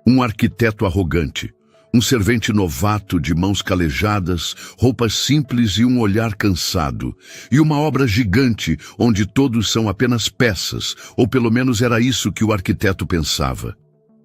Um arquiteto arrogante, um servente novato de mãos calejadas, roupas simples e um olhar cansado. E uma obra gigante, onde todos são apenas peças, ou pelo menos era isso que o arquiteto pensava.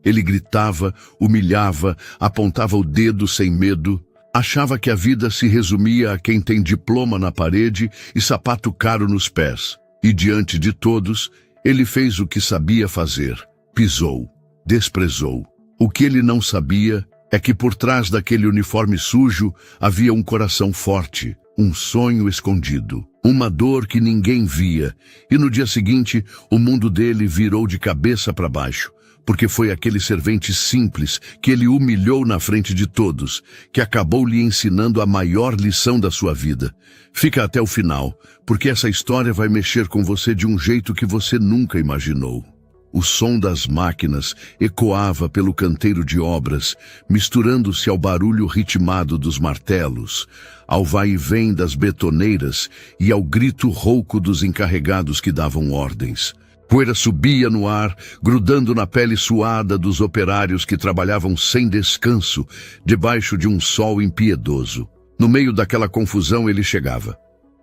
Ele gritava, humilhava, apontava o dedo sem medo. Achava que a vida se resumia a quem tem diploma na parede e sapato caro nos pés. E diante de todos, ele fez o que sabia fazer. Pisou, desprezou. O que ele não sabia é que por trás daquele uniforme sujo havia um coração forte, um sonho escondido, uma dor que ninguém via. E no dia seguinte, o mundo dele virou de cabeça para baixo. Porque foi aquele servente simples que ele humilhou na frente de todos, que acabou lhe ensinando a maior lição da sua vida. Fica até o final, porque essa história vai mexer com você de um jeito que você nunca imaginou. O som das máquinas ecoava pelo canteiro de obras, misturando-se ao barulho ritmado dos martelos, ao vai e vem das betoneiras e ao grito rouco dos encarregados que davam ordens. Poeira subia no ar, grudando na pele suada dos operários que trabalhavam sem descanso, debaixo de um sol impiedoso. No meio daquela confusão ele chegava.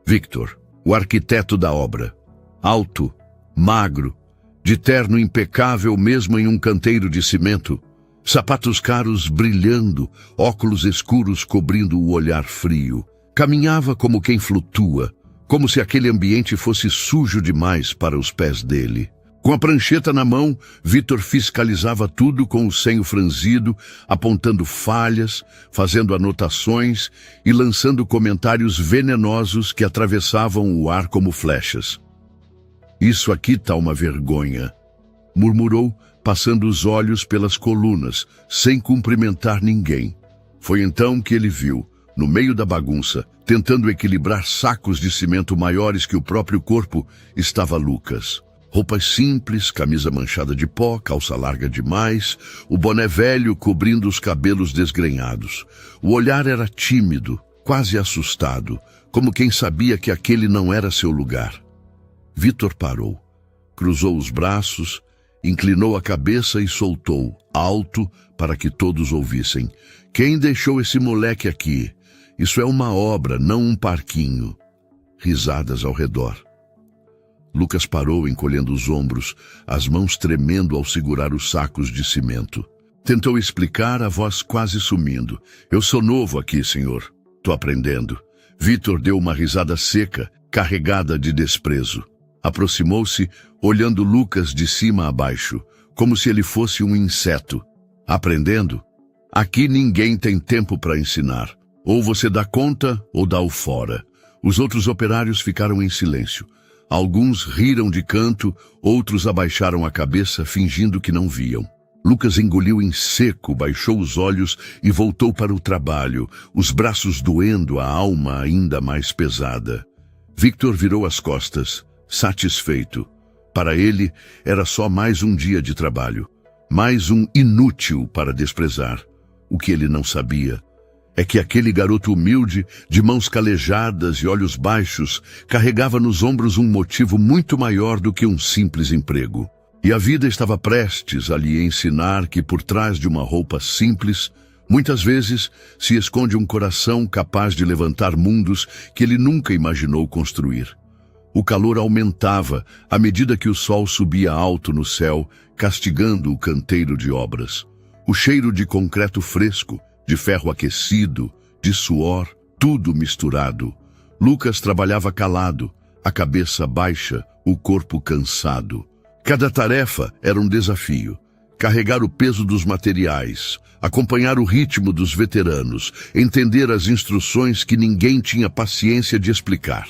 Victor, o arquiteto da obra. Alto, magro, de terno impecável mesmo em um canteiro de cimento. Sapatos caros brilhando, óculos escuros cobrindo o olhar frio. Caminhava como quem flutua, como se aquele ambiente fosse sujo demais para os pés dele. Com a prancheta na mão, Victor fiscalizava tudo com o senho franzido, apontando falhas, fazendo anotações e lançando comentários venenosos que atravessavam o ar como flechas. "Isso aqui tá uma vergonha", murmurou, passando os olhos pelas colunas, sem cumprimentar ninguém. Foi então que ele viu, no meio da bagunça, tentando equilibrar sacos de cimento maiores que o próprio corpo, estava Lucas. Roupas simples, camisa manchada de pó, calça larga demais, o boné velho cobrindo os cabelos desgrenhados. O olhar era tímido, quase assustado, como quem sabia que aquele não era seu lugar. Victor parou, cruzou os braços, inclinou a cabeça e soltou, alto, para que todos ouvissem: "Quem deixou esse moleque aqui? Isso é uma obra, não um parquinho." Risadas ao redor. Lucas parou encolhendo os ombros, as mãos tremendo ao segurar os sacos de cimento. Tentou explicar, a voz quase sumindo. "Eu sou novo aqui, senhor. Tô aprendendo." Victor deu uma risada seca, carregada de desprezo. Aproximou-se, olhando Lucas de cima a baixo, como se ele fosse um inseto. "Aprendendo? Aqui ninguém tem tempo para ensinar. Ou você dá conta, ou dá o fora." Os outros operários ficaram em silêncio. Alguns riram de canto, outros abaixaram a cabeça, fingindo que não viam. Lucas engoliu em seco, baixou os olhos e voltou para o trabalho, os braços doendo, a alma ainda mais pesada. Victor virou as costas, satisfeito. Para ele, era só mais um dia de trabalho, mais um inútil para desprezar. O que ele não sabia é que aquele garoto humilde, de mãos calejadas e olhos baixos, carregava nos ombros um motivo muito maior do que um simples emprego. E a vida estava prestes a lhe ensinar que por trás de uma roupa simples, muitas vezes se esconde um coração capaz de levantar mundos que ele nunca imaginou construir. O calor aumentava à medida que o sol subia alto no céu, castigando o canteiro de obras. O cheiro de concreto fresco, de ferro aquecido, de suor, tudo misturado. Lucas trabalhava calado, a cabeça baixa, o corpo cansado. Cada tarefa era um desafio. Carregar o peso dos materiais, acompanhar o ritmo dos veteranos, entender as instruções que ninguém tinha paciência de explicar.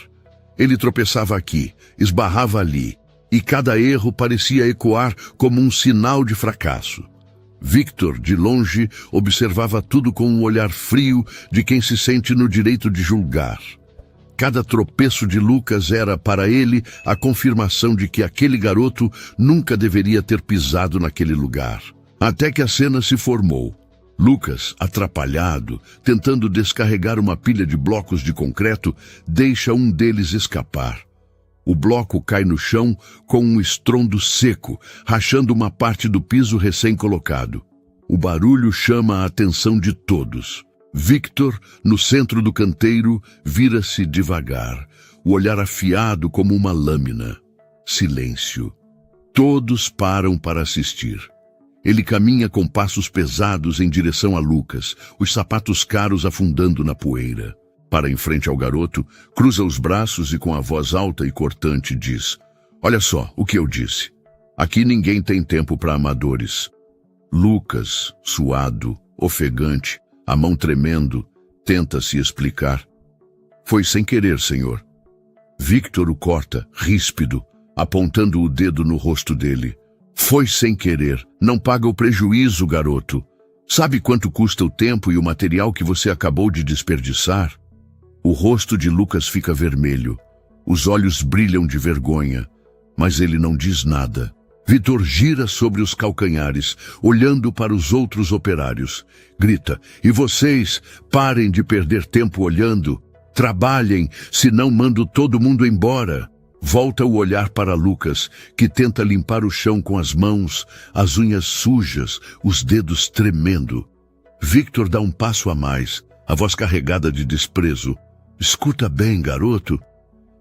Ele tropeçava aqui, esbarrava ali, e cada erro parecia ecoar como um sinal de fracasso. Victor, de longe, observava tudo com um olhar frio de quem se sente no direito de julgar. Cada tropeço de Lucas era, para ele, a confirmação de que aquele garoto nunca deveria ter pisado naquele lugar. Até que a cena se formou. Lucas, atrapalhado, tentando descarregar uma pilha de blocos de concreto, deixa um deles escapar. O bloco cai no chão com um estrondo seco, rachando uma parte do piso recém-colocado. O barulho chama a atenção de todos. Victor, no centro do canteiro, vira-se devagar, o olhar afiado como uma lâmina. Silêncio. Todos param para assistir. Ele caminha com passos pesados em direção a Lucas, os sapatos caros afundando na poeira. Para em frente ao garoto, cruza os braços e com a voz alta e cortante diz: "Olha só o que eu disse. Aqui ninguém tem tempo para amadores." Lucas, suado, ofegante, a mão tremendo, tenta se explicar. "Foi sem querer, senhor." Victor o corta, ríspido, apontando o dedo no rosto dele. "Foi sem querer. Não paga o prejuízo, garoto. Sabe quanto custa o tempo e o material que você acabou de desperdiçar?" O rosto de Lucas fica vermelho. Os olhos brilham de vergonha, mas ele não diz nada. Victor gira sobre os calcanhares, olhando para os outros operários. Grita: "E vocês, parem de perder tempo olhando. Trabalhem, senão mando todo mundo embora." Volta o olhar para Lucas, que tenta limpar o chão com as mãos, as unhas sujas, os dedos tremendo. Victor dá um passo a mais, a voz carregada de desprezo. "Escuta bem, garoto.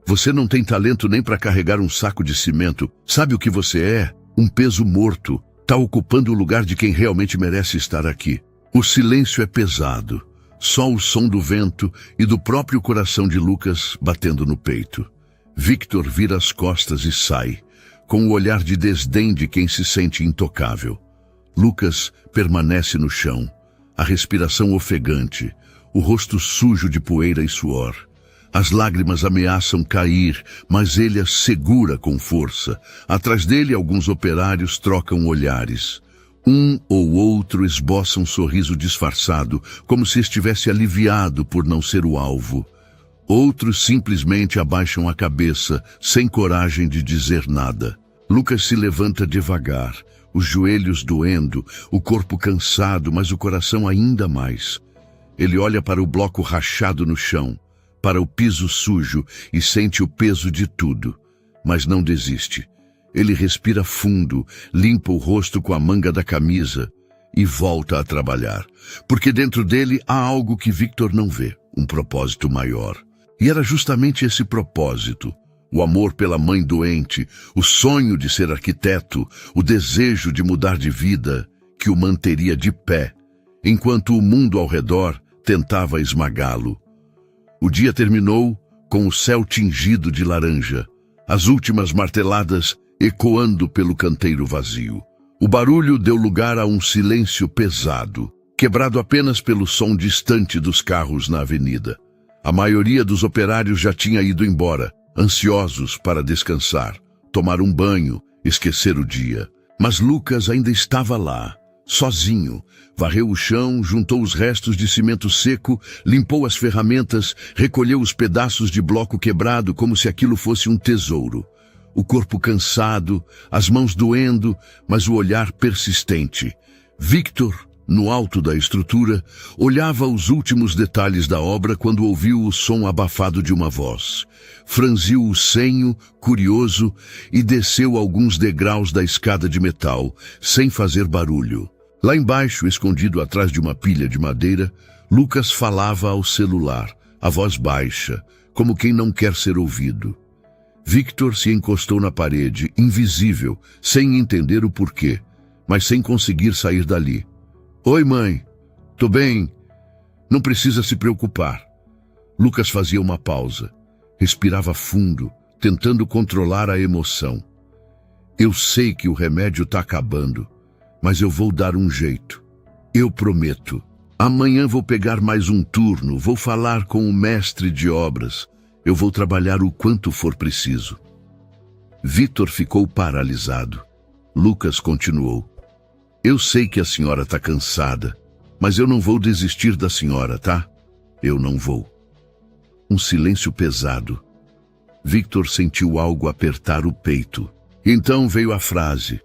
Você não tem talento nem para carregar um saco de cimento. Sabe o que você é? Um peso morto. Tá ocupando o lugar de quem realmente merece estar aqui." O silêncio é pesado. Só o som do vento e do próprio coração de Lucas batendo no peito. Victor vira as costas e sai, com o olhar de desdém de quem se sente intocável. Lucas permanece no chão, a respiração ofegante, o rosto sujo de poeira e suor. As lágrimas ameaçam cair, mas ele as segura com força. Atrás dele, alguns operários trocam olhares. Um ou outro esboça um sorriso disfarçado, como se estivesse aliviado por não ser o alvo. Outros simplesmente abaixam a cabeça, sem coragem de dizer nada. Lucas se levanta devagar, os joelhos doendo, o corpo cansado, mas o coração ainda mais. Ele olha para o bloco rachado no chão, para o piso sujo e sente o peso de tudo, mas não desiste. Ele respira fundo, limpa o rosto com a manga da camisa e volta a trabalhar, porque dentro dele há algo que Victor não vê, um propósito maior. E era justamente esse propósito, o amor pela mãe doente, o sonho de ser arquiteto, o desejo de mudar de vida, que o manteria de pé, enquanto o mundo ao redor tentava esmagá-lo. O dia terminou com o céu tingido de laranja, as últimas marteladas ecoando pelo canteiro vazio. O barulho deu lugar a um silêncio pesado, quebrado apenas pelo som distante dos carros na avenida. A maioria dos operários já tinha ido embora, ansiosos para descansar, tomar um banho, esquecer o dia. Mas Lucas ainda estava lá, sozinho. Varreu o chão, juntou os restos de cimento seco, limpou as ferramentas, recolheu os pedaços de bloco quebrado como se aquilo fosse um tesouro. O corpo cansado, as mãos doendo, mas o olhar persistente. Victor, no alto da estrutura, olhava os últimos detalhes da obra quando ouviu o som abafado de uma voz. Franziu o senho, curioso, e desceu alguns degraus da escada de metal, sem fazer barulho. Lá embaixo, escondido atrás de uma pilha de madeira, Lucas falava ao celular, a voz baixa, como quem não quer ser ouvido. Victor se encostou na parede, invisível, sem entender o porquê, mas sem conseguir sair dali. "Oi, mãe. Tô bem. Não precisa se preocupar." Lucas fazia uma pausa. Respirava fundo, tentando controlar a emoção. "Eu sei que o remédio tá acabando, mas eu vou dar um jeito. Eu prometo. Amanhã vou pegar mais um turno, vou falar com o mestre de obras. Eu vou trabalhar o quanto for preciso." Victor ficou paralisado. Lucas continuou. "Eu sei que a senhora está cansada, mas eu não vou desistir da senhora, tá? Eu não vou." Um silêncio pesado. Victor sentiu algo apertar o peito. Então veio a frase.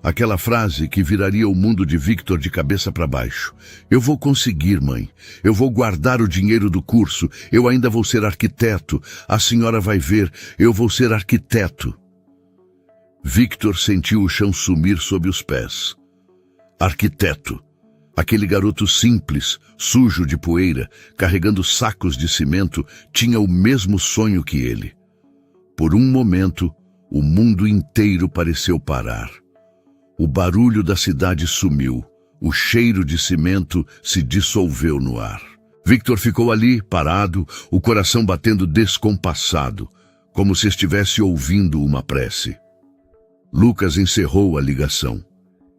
Aquela frase que viraria o mundo de Victor de cabeça para baixo. "Eu vou conseguir, mãe. Eu vou guardar o dinheiro do curso. Eu ainda vou ser arquiteto. A senhora vai ver. Eu vou ser arquiteto." Victor sentiu o chão sumir sob os pés. Arquiteto. Aquele garoto simples, sujo de poeira, carregando sacos de cimento, tinha o mesmo sonho que ele. Por um momento, o mundo inteiro pareceu parar. O barulho da cidade sumiu. O cheiro de cimento se dissolveu no ar. Victor ficou ali, parado, o coração batendo descompassado, como se estivesse ouvindo uma prece. Lucas encerrou a ligação.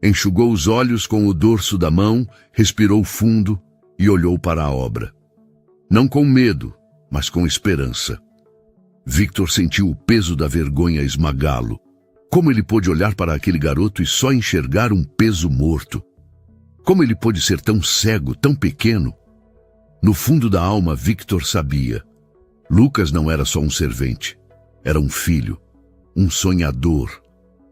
Enxugou os olhos com o dorso da mão, respirou fundo e olhou para a obra. Não com medo, mas com esperança. Victor sentiu o peso da vergonha esmagá-lo. Como ele pôde olhar para aquele garoto e só enxergar um peso morto? Como ele pôde ser tão cego, tão pequeno? No fundo da alma, Victor sabia. Lucas não era só um servente. Era um filho, um sonhador,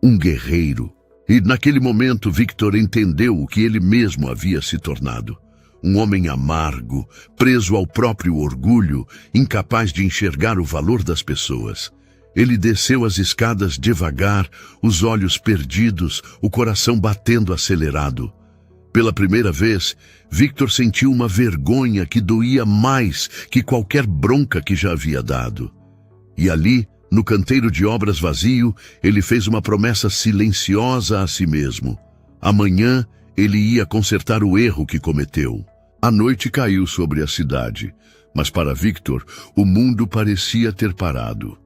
um guerreiro. E naquele momento, Victor entendeu o que ele mesmo havia se tornado. Um homem amargo, preso ao próprio orgulho, incapaz de enxergar o valor das pessoas. Ele desceu as escadas devagar, os olhos perdidos, o coração batendo acelerado. Pela primeira vez, Victor sentiu uma vergonha que doía mais que qualquer bronca que já havia dado. E ali, no canteiro de obras vazio, ele fez uma promessa silenciosa a si mesmo. Amanhã, ele ia consertar o erro que cometeu. A noite caiu sobre a cidade, mas para Victor, o mundo parecia ter parado.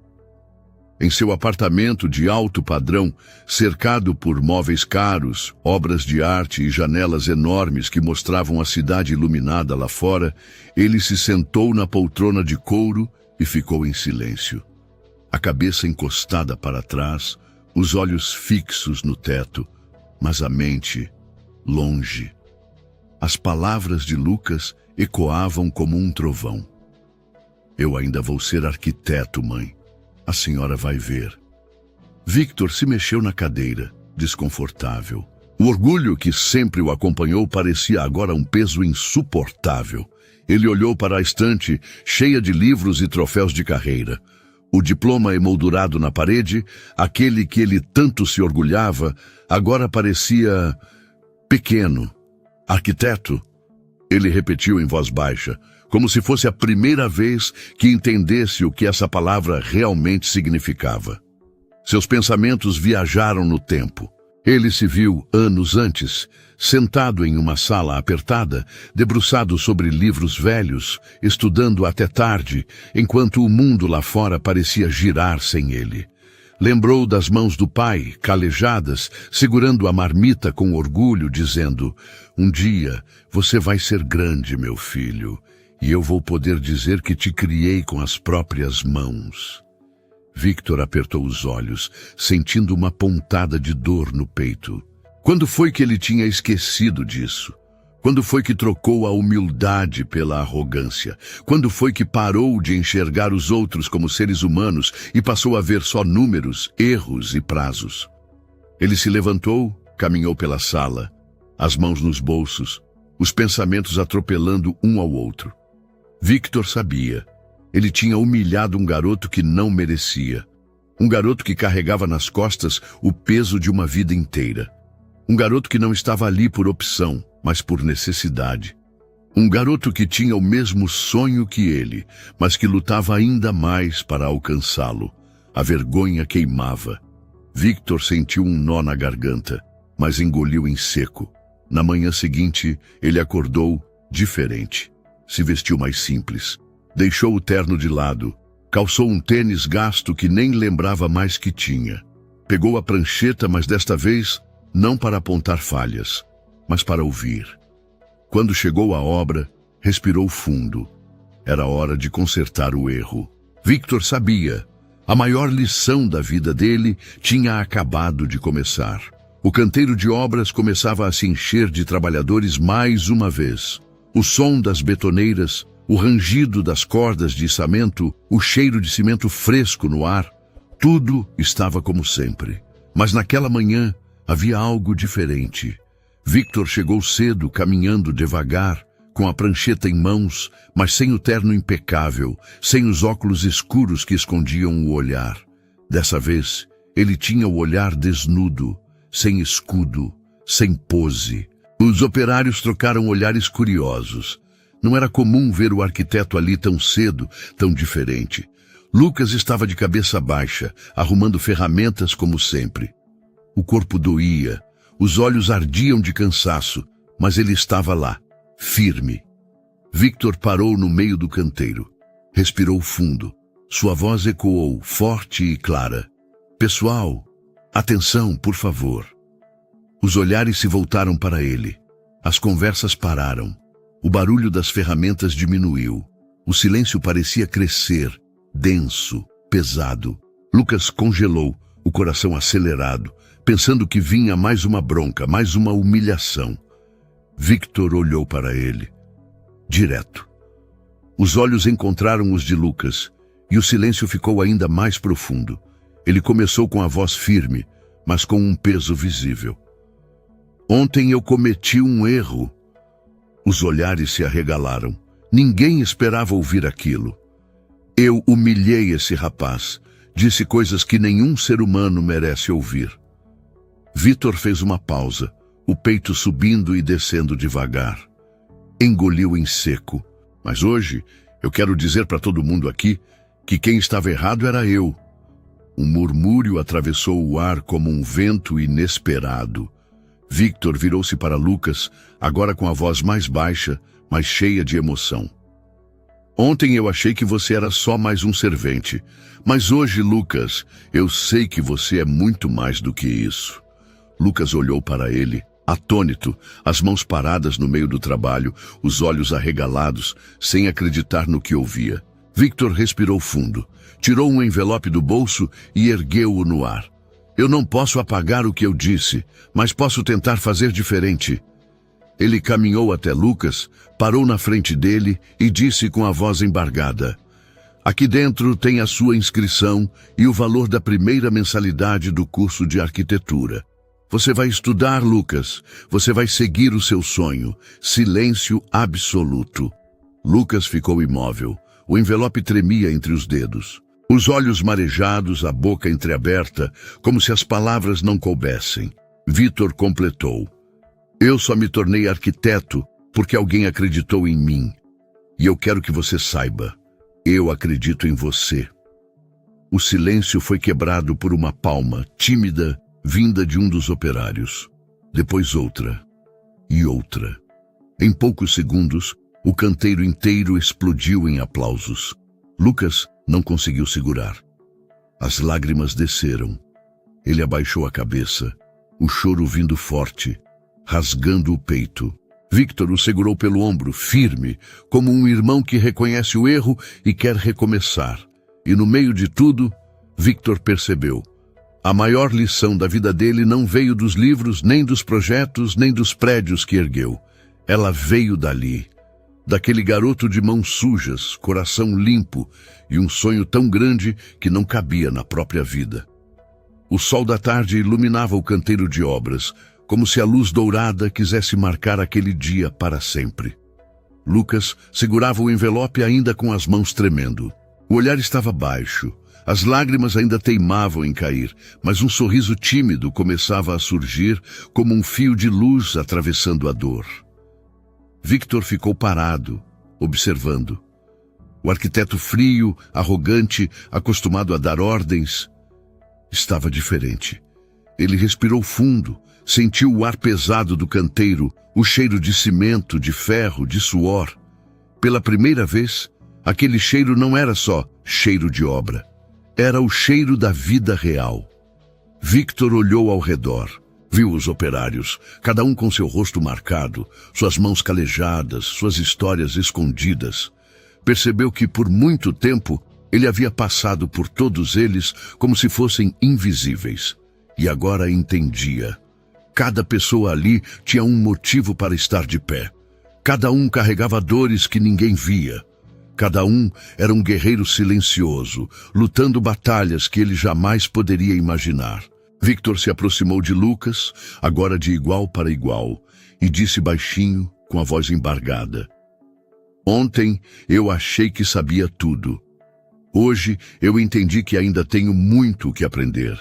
Em seu apartamento de alto padrão, cercado por móveis caros, obras de arte e janelas enormes que mostravam a cidade iluminada lá fora, ele se sentou na poltrona de couro e ficou em silêncio. A cabeça encostada para trás, os olhos fixos no teto, mas a mente longe. As palavras de Lucas ecoavam como um trovão. Eu ainda vou ser arquiteto, mãe. A senhora vai ver. Victor se mexeu na cadeira, desconfortável. O orgulho que sempre o acompanhou parecia agora um peso insuportável. Ele olhou para a estante, cheia de livros e troféus de carreira. O diploma emoldurado na parede, aquele que ele tanto se orgulhava, agora parecia pequeno. Arquiteto? Ele repetiu em voz baixa, como se fosse a primeira vez que entendesse o que essa palavra realmente significava. Seus pensamentos viajaram no tempo. Ele se viu, anos antes, sentado em uma sala apertada, debruçado sobre livros velhos, estudando até tarde, enquanto o mundo lá fora parecia girar sem ele. Lembrou das mãos do pai, calejadas, segurando a marmita com orgulho, dizendo: "Um dia você vai ser grande, meu filho, e eu vou poder dizer que te criei com as próprias mãos." Victor apertou os olhos, sentindo uma pontada de dor no peito. Quando foi que ele tinha esquecido disso? Quando foi que trocou a humildade pela arrogância? Quando foi que parou de enxergar os outros como seres humanos e passou a ver só números, erros e prazos? Ele se levantou, caminhou pela sala, as mãos nos bolsos, os pensamentos atropelando um ao outro. Victor sabia. Ele tinha humilhado um garoto que não merecia. Um garoto que carregava nas costas o peso de uma vida inteira. Um garoto que não estava ali por opção, mas por necessidade. Um garoto que tinha o mesmo sonho que ele, mas que lutava ainda mais para alcançá-lo. A vergonha queimava. Victor sentiu um nó na garganta, mas engoliu em seco. Na manhã seguinte, ele acordou diferente. Se vestiu mais simples. Deixou o terno de lado. Calçou um tênis gasto que nem lembrava mais que tinha. Pegou a prancheta, mas desta vez não para apontar falhas, mas para ouvir. Quando chegou à obra, respirou fundo. Era hora de consertar o erro. Victor sabia. A maior lição da vida dele tinha acabado de começar. O canteiro de obras começava a se encher de trabalhadores mais uma vez. O som das betoneiras, o rangido das cordas de içamento, o cheiro de cimento fresco no ar, tudo estava como sempre. Mas naquela manhã havia algo diferente. Victor chegou cedo, caminhando devagar, com a prancheta em mãos, mas sem o terno impecável, sem os óculos escuros que escondiam o olhar. Dessa vez, ele tinha o olhar desnudo, sem escudo, sem pose. Os operários trocaram olhares curiosos. Não era comum ver o arquiteto ali tão cedo, tão diferente. Lucas estava de cabeça baixa, arrumando ferramentas como sempre. O corpo doía, os olhos ardiam de cansaço, mas ele estava lá, firme. Victor parou no meio do canteiro. Respirou fundo. Sua voz ecoou, forte e clara. Pessoal, atenção, por favor. Os olhares se voltaram para ele. As conversas pararam. O barulho das ferramentas diminuiu. O silêncio parecia crescer, denso, pesado. Lucas congelou, o coração acelerado, pensando que vinha mais uma bronca, mais uma humilhação. Victor olhou para ele, direto. Os olhos encontraram os de Lucas, e o silêncio ficou ainda mais profundo. Ele começou com a voz firme, mas com um peso visível. Ontem eu cometi um erro. Os olhares se arregalaram. Ninguém esperava ouvir aquilo. Eu humilhei esse rapaz. Disse coisas que nenhum ser humano merece ouvir. Victor fez uma pausa, o peito subindo e descendo devagar. Engoliu em seco. Mas hoje, eu quero dizer para todo mundo aqui que quem estava errado era eu. Um murmúrio atravessou o ar como um vento inesperado. Victor virou-se para Lucas, agora com a voz mais baixa, mas cheia de emoção. Ontem eu achei que você era só mais um servente, mas hoje, Lucas, eu sei que você é muito mais do que isso. Lucas olhou para ele, atônito, as mãos paradas no meio do trabalho, os olhos arregalados, sem acreditar no que ouvia. Victor respirou fundo, tirou um envelope do bolso e ergueu-o no ar. Eu não posso apagar o que eu disse, mas posso tentar fazer diferente. Ele caminhou até Lucas, parou na frente dele e disse com a voz embargada: aqui dentro tem a sua inscrição e o valor da primeira mensalidade do curso de arquitetura. Você vai estudar, Lucas. Você vai seguir o seu sonho. Silêncio absoluto. Lucas ficou imóvel. O envelope tremia entre os dedos. Os olhos marejados, a boca entreaberta, como se as palavras não coubessem. Victor completou: eu só me tornei arquiteto porque alguém acreditou em mim. E eu quero que você saiba, eu acredito em você. O silêncio foi quebrado por uma palma, tímida, vinda de um dos operários. Depois outra. E outra. Em poucos segundos, o canteiro inteiro explodiu em aplausos. Lucas não conseguiu segurar. As lágrimas desceram. Ele abaixou a cabeça, o choro vindo forte, rasgando o peito. Victor o segurou pelo ombro, firme, como um irmão que reconhece o erro e quer recomeçar. E no meio de tudo, Victor percebeu: a maior lição da vida dele não veio dos livros, nem dos projetos, nem dos prédios que ergueu. Ela veio dali, daquele garoto de mãos sujas, coração limpo e um sonho tão grande que não cabia na própria vida. O sol da tarde iluminava o canteiro de obras, como se a luz dourada quisesse marcar aquele dia para sempre. Lucas segurava o envelope ainda com as mãos tremendo. O olhar estava baixo, as lágrimas ainda teimavam em cair, mas um sorriso tímido começava a surgir como um fio de luz atravessando a dor. Victor ficou parado, observando. O arquiteto frio, arrogante, acostumado a dar ordens, estava diferente. Ele respirou fundo, sentiu o ar pesado do canteiro, o cheiro de cimento, de ferro, de suor. Pela primeira vez, aquele cheiro não era só cheiro de obra. Era o cheiro da vida real. Victor olhou ao redor. Viu os operários, cada um com seu rosto marcado, suas mãos calejadas, suas histórias escondidas. Percebeu que por muito tempo ele havia passado por todos eles como se fossem invisíveis. E agora entendia. Cada pessoa ali tinha um motivo para estar de pé. Cada um carregava dores que ninguém via. Cada um era um guerreiro silencioso, lutando batalhas que ele jamais poderia imaginar. Victor se aproximou de Lucas, agora de igual para igual, e disse baixinho, com a voz embargada: ontem eu achei que sabia tudo. Hoje eu entendi que ainda tenho muito o que aprender.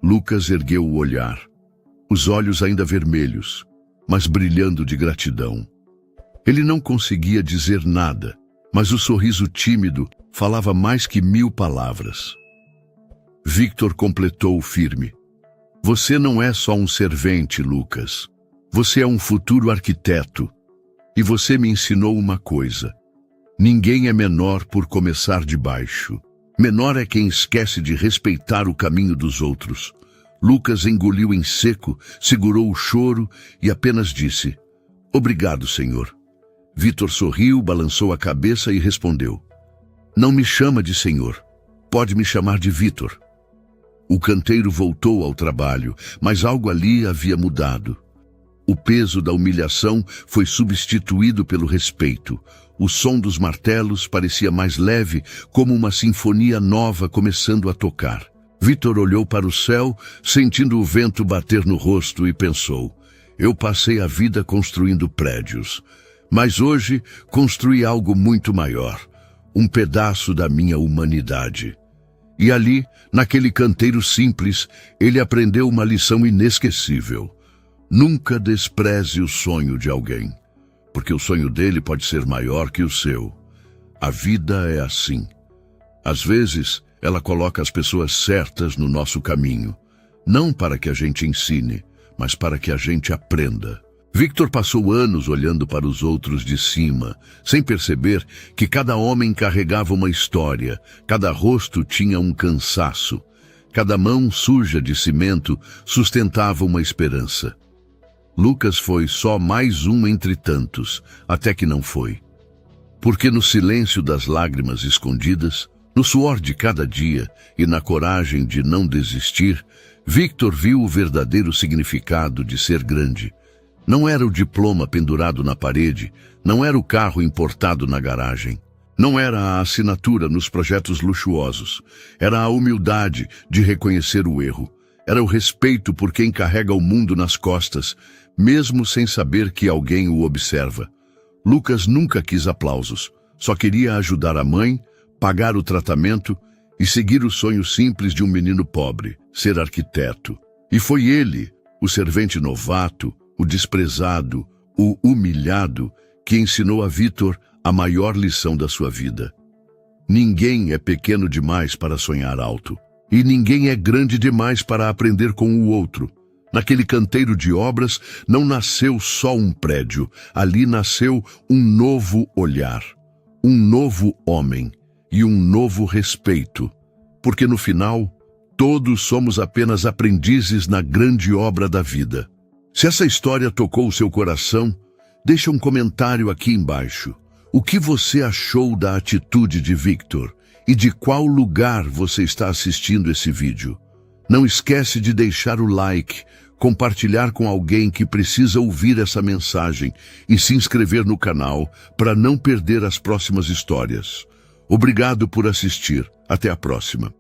Lucas ergueu o olhar, os olhos ainda vermelhos. mas brilhando de gratidão. Ele não conseguia dizer nada, mas o sorriso tímido falava mais que 1000 palavras. Victor completou firme. Você não é só um servente, Lucas. Você é um futuro arquiteto. E você me ensinou uma coisa. Ninguém é menor por começar de baixo. Menor é quem esquece de respeitar o caminho dos outros. Lucas engoliu em seco, segurou o choro e apenas disse: Obrigado, Senhor. Victor sorriu, balançou a cabeça e respondeu: Não me chama de Senhor. Pode me chamar de Victor. O canteiro voltou ao trabalho, mas algo ali havia mudado. O peso da humilhação foi substituído pelo respeito. O som dos martelos parecia mais leve, como uma sinfonia nova começando a tocar. Victor olhou para o céu, sentindo o vento bater no rosto e pensou: Eu passei a vida construindo prédios, mas hoje construí algo muito maior, um pedaço da minha humanidade. E ali, naquele canteiro simples, ele aprendeu uma lição inesquecível. Nunca despreze o sonho de alguém, porque o sonho dele pode ser maior que o seu. A vida é assim. Às vezes, ela coloca as pessoas certas no nosso caminho, não para que a gente ensine, mas para que a gente aprenda. Victor passou anos olhando para os outros de cima, sem perceber que cada homem carregava uma história, cada rosto tinha um cansaço, cada mão suja de cimento sustentava uma esperança. Lucas foi só mais um entre tantos, até que não foi. Porque no silêncio das lágrimas escondidas, no suor de cada dia e na coragem de não desistir, Victor viu o verdadeiro significado de ser grande. Não era o diploma pendurado na parede, não era o carro importado na garagem, não era a assinatura nos projetos luxuosos, era a humildade de reconhecer o erro, era o respeito por quem carrega o mundo nas costas, mesmo sem saber que alguém o observa. Lucas nunca quis aplausos, só queria ajudar a mãe, pagar o tratamento e seguir o sonho simples de um menino pobre, ser arquiteto. E foi ele, o servente novato, o desprezado, o humilhado, que ensinou a Victor a maior lição da sua vida. Ninguém é pequeno demais para sonhar alto, e ninguém é grande demais para aprender com o outro. Naquele canteiro de obras não nasceu só um prédio, ali nasceu um novo olhar, um novo homem e um novo respeito, porque no final, todos somos apenas aprendizes na grande obra da vida. Se essa história tocou o seu coração, deixa um comentário aqui embaixo. O que você achou da atitude de Victor e de qual lugar você está assistindo esse vídeo? Não esquece de deixar o like, compartilhar com alguém que precisa ouvir essa mensagem e se inscrever no canal para não perder as próximas histórias. Obrigado por assistir. Até a próxima.